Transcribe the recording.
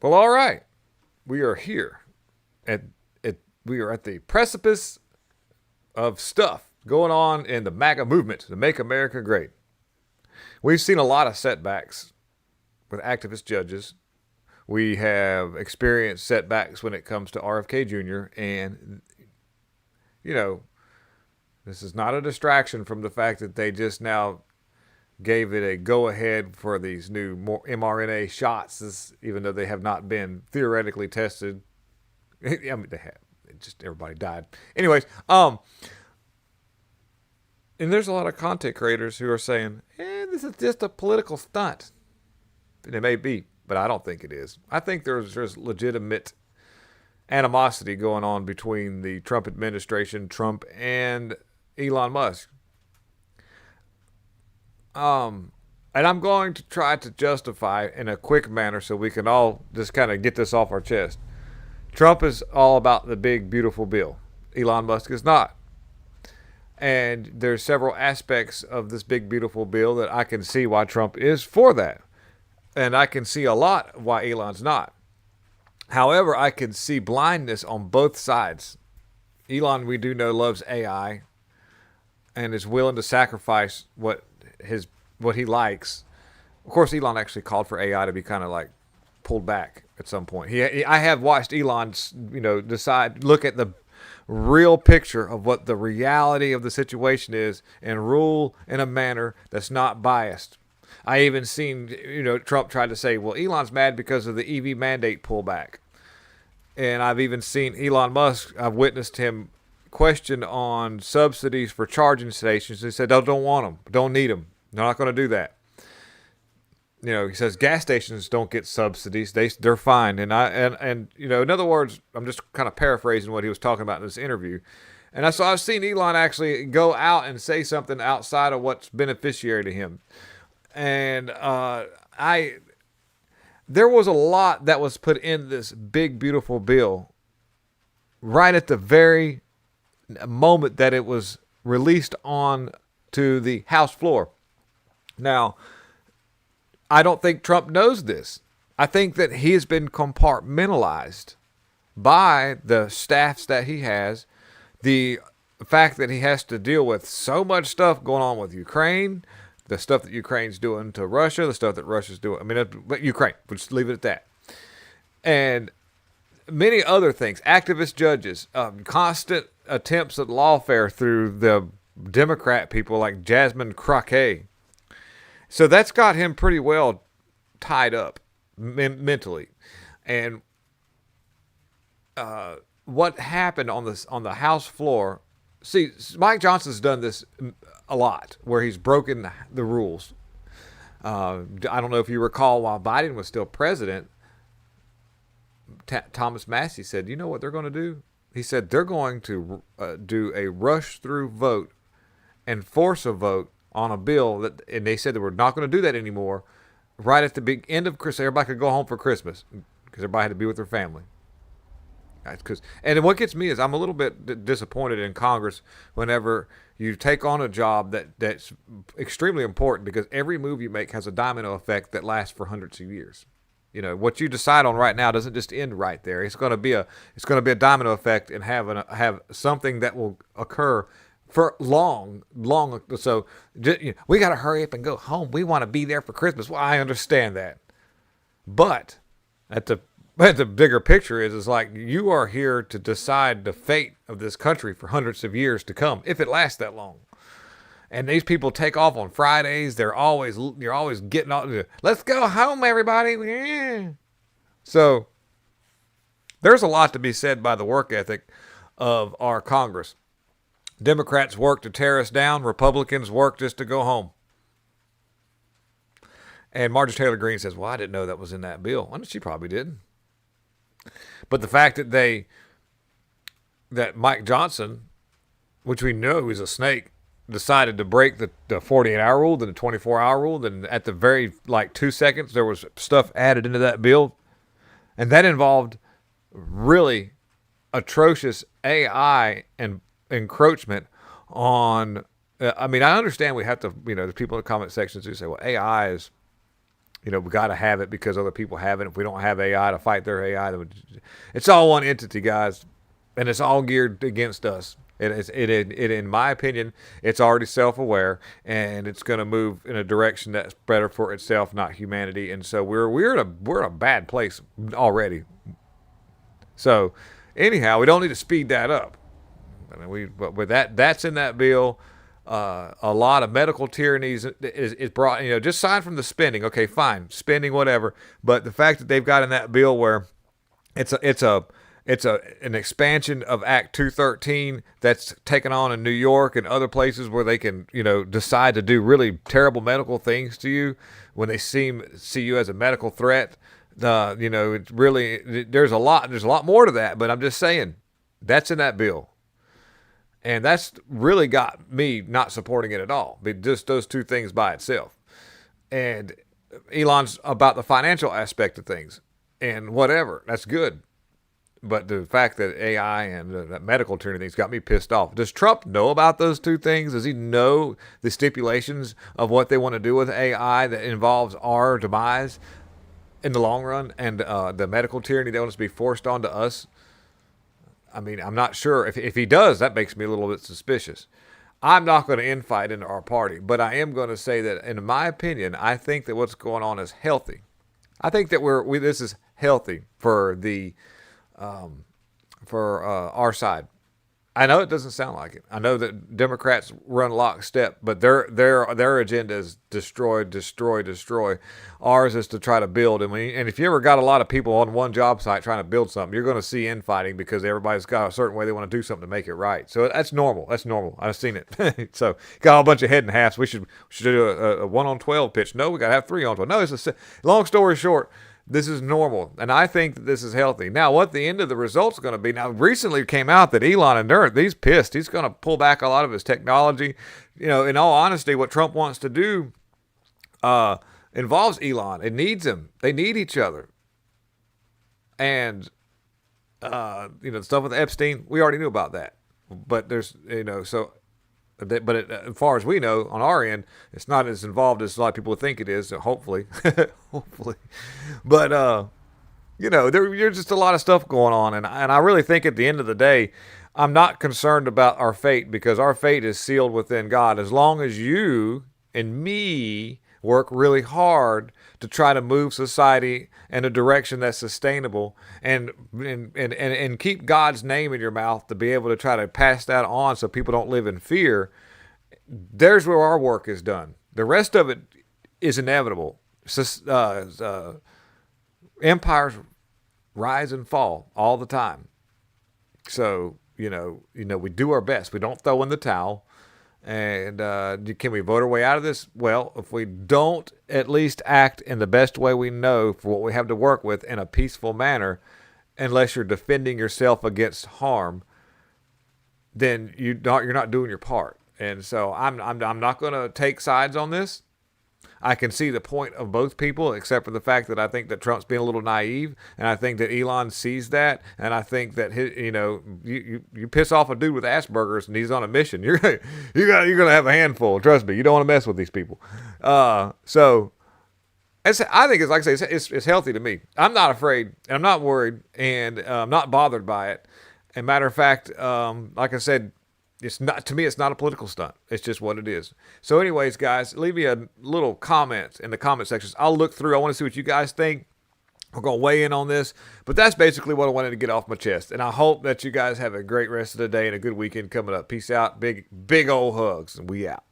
Well, all right. We are here. At, we are at the precipice of stuff going on in the MAGA movement to make America great. We've seen a lot of setbacks with activist judges. We have experienced setbacks when it comes to RFK Jr. And, you know, this is not a distraction from the fact that they just now gave it a go ahead for these new more mRNA shots, even though they have not been theoretically tested. I mean, they have. It just everybody died. Anyways, and there's a lot of content creators who are saying, this is just a political stunt. And it may be, but I don't think it is. I think there's legitimate animosity going on between the Trump administration, Trump, and Elon Musk. And I'm going to try to justify in a quick manner so we can all just kind of get this off our chest. Trump is all about the big, beautiful bill. Elon Musk is not. And there's several aspects of this big, beautiful bill that I can see why Trump is for that. And I can see a lot why Elon's not. However, I can see blindness on both sides. Elon, we do know, loves AI and is willing to sacrifice what he likes. Of course, Elon actually called for AI to be kind of like pulled back at some point. I have watched Elon, look at the real picture of what the reality of the situation is and rule in a manner that's not biased. I even seen, Trump tried to say, well, Elon's mad because of the EV mandate pullback. And I've even seen Elon Musk, I've witnessed him question on subsidies for charging stations. He said, don't want them, don't need them. They're not going to do that. He says gas stations don't get subsidies; they're fine. And in other words, I'm just kind of paraphrasing what he was talking about in this interview. And I've seen Elon actually go out and say something outside of what's beneficiary to him. And there was a lot that was put in this big beautiful bill right at the very moment that it was released on to the House floor. Now, I don't think Trump knows this. I think that he has been compartmentalized by the staffs that he has. The fact that he has to deal with so much stuff going on with Ukraine, the stuff that Ukraine's doing to Russia, the stuff that Russia's doing. But Ukraine, we'll just leave it at that. And many other things. Activist judges, constant attempts at lawfare through the Democrat people like Jasmine Crockett. So that's got him pretty well tied up mentally. And what happened on the House floor? See, Mike Johnson's done this a lot, where he's broken the rules. I don't know if you recall, while Biden was still president, Thomas Massie said, "You know what they're going to do?" He said they're going to do a rush through vote and force a vote on a bill and they said they were not going to do that anymore. Right at the big end of Christmas, everybody could go home for Christmas because everybody had to be with their family. And what gets me is I'm a little bit disappointed in Congress whenever you take on a job that's extremely important, because every move you make has a domino effect that lasts for hundreds of years. What you decide on right now doesn't just end right there. It's going to be a domino effect and have something that will occur for long. So we got to hurry up and go home. We want to be there for Christmas. Well, I understand that, but at the bigger picture is like, you are here to decide the fate of this country for hundreds of years to come, if it lasts that long. And these people take off on Fridays. You're always getting off. Let's go home, everybody. Yeah. So there's a lot to be said by the work ethic of our Congress. Democrats work to tear us down. Republicans work just to go home. And Marjorie Taylor Greene says, well, I didn't know that was in that bill. Well, she probably didn't. But the fact that Mike Johnson, which we know is a snake, decided to break the 48-hour rule, then the 24-hour rule, then at the very 2 seconds there was stuff added into that bill, and that involved really atrocious AI and encroachment on. I understand we have to. There's people in the comment sections who say, "Well, AI is We got to have it because other people have it. If we don't have AI to fight their AI, it's all one entity, guys, and it's all geared against us. In my opinion, it's already self-aware, and it's going to move in a direction that's better for itself, not humanity. And so we're in a bad place already. So, anyhow, we don't need to speed that up. I mean, but that's in that bill. A lot of medical tyrannies is brought. Just sign from the spending. Okay, fine, spending whatever. But the fact that they've got in that bill where it's an expansion of Act 213 that's taken on in New York and other places where they can decide to do really terrible medical things to you when they see you as a medical threat. It's really there's a lot more to that. But I'm just saying that's in that bill. And that's really got me not supporting it at all. Just those two things by itself. And Elon's about the financial aspect of things. And whatever, that's good. But the fact that AI and that medical tyranny thing's got me pissed off. Does Trump know about those two things? Does he know the stipulations of what they want to do with AI that involves our demise in the long run? And the medical tyranny they want us to be forced onto us? I mean, I'm not sure. If he does, that makes me a little bit suspicious. I'm not going to infight into our party, but I am going to say that, in my opinion, I think that what's going on is healthy. I think that this is healthy for our side. I know it doesn't sound like it. I know that Democrats run lockstep, but their agenda is destroy, destroy, destroy. Ours is to try to build. And if you ever got a lot of people on one job site trying to build something, you're going to see infighting because everybody's got a certain way they want to do something to make it right. So that's normal. I've seen it. So got a bunch of head and halves. We should do a 1-on-12 pitch. No, we got to have 3-on-12. No, long story short. This is normal, and I think that this is healthy. Now, what the end of the results is going to be, now, recently came out that Elon and he's pissed. He's going to pull back a lot of his technology. In all honesty, what Trump wants to do involves Elon. It needs him. They need each other. And, the stuff with Epstein, we already knew about that. But there's, as far as we know, on our end, it's not as involved as a lot of people think it is. Hopefully, hopefully, but there's just a lot of stuff going on, and I really think at the end of the day, I'm not concerned about our fate because our fate is sealed within God. As long as you and me work really hard to try to move society in a direction that's sustainable and keep God's name in your mouth to be able to try to pass that on so people don't live in fear, there's where our work is done. The rest of it is inevitable. Empires rise and fall all the time. So, we do our best. We don't throw in the towel. And can we vote our way out of this? Well, if we don't at least act in the best way we know for what we have to work with in a peaceful manner, unless you're defending yourself against harm, then you're not doing your part. And so I'm not going to take sides on this. I can see the point of both people, except for the fact that I think that Trump's being a little naive, and I think that Elon sees that, and I think that you piss off a dude with Asperger's and he's on a mission, you're gonna have a handful. Trust me, you don't want to mess with these people. So I think it's like I say, it's healthy to me. I'm not afraid, and I'm not worried, and I'm not bothered by it. And matter of fact, like I said, it's not, to me, it's not a political stunt. It's just what it is. So anyways, guys, leave me a little comment in the comment sections. I'll look through. I want to see what you guys think. We're going to weigh in on this. But that's basically what I wanted to get off my chest. And I hope that you guys have a great rest of the day and a good weekend coming up. Peace out. Big old hugs. And we out.